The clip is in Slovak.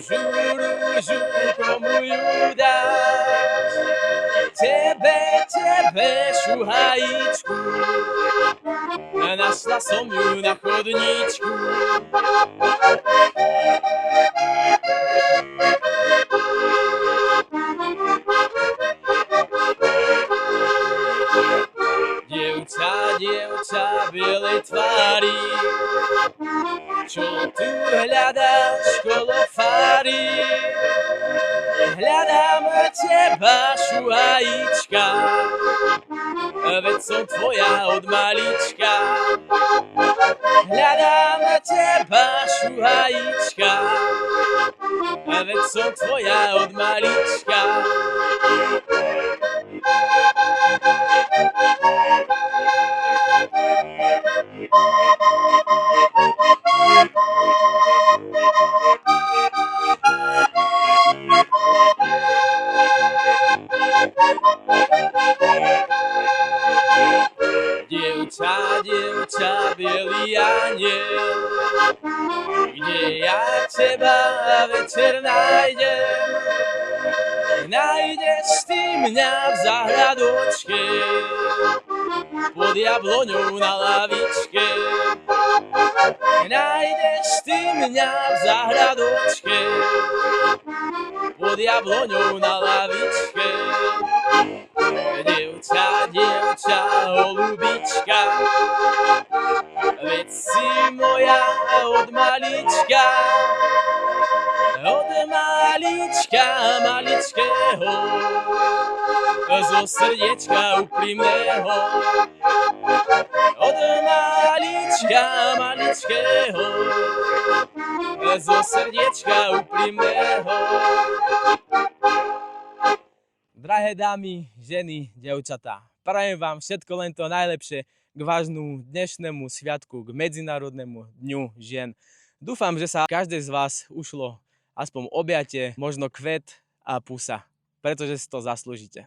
rúžu, rúžu, komu ju dáš? Tebe, šuhajíčku, našla som ju na chodníčku. Dievča bielej tvári, čo tu hľadáš kolo fári? Hľadám teba, šuhajíčka, veď som tvoja od malička. Hľadám teba, šuhajíčka, veď som tvoja od malička. Dievča, bielý aniel, kde ja teba večer nájdem. Nájdeš ty mňa v záhradočke, pod jabloňou na lavičke. Nájdeš ty mňa v záhradočke, pod jabloňou na lavičke. Dievča, holubička, veď si moja od malička. Od maličkého, zo srdiečka úprimného. Od maličkého, zo srdiečka úprimného. Drahé dámy, ženy, dievčatá, prajem vám všetko len to najlepšie k vášmu dnešnému sviatku, k Medzinárodnému dňu žien. Dúfam, že sa každej z vás ušlo aspoň objatie, možno kvet a pusa, pretože si to zaslúžite.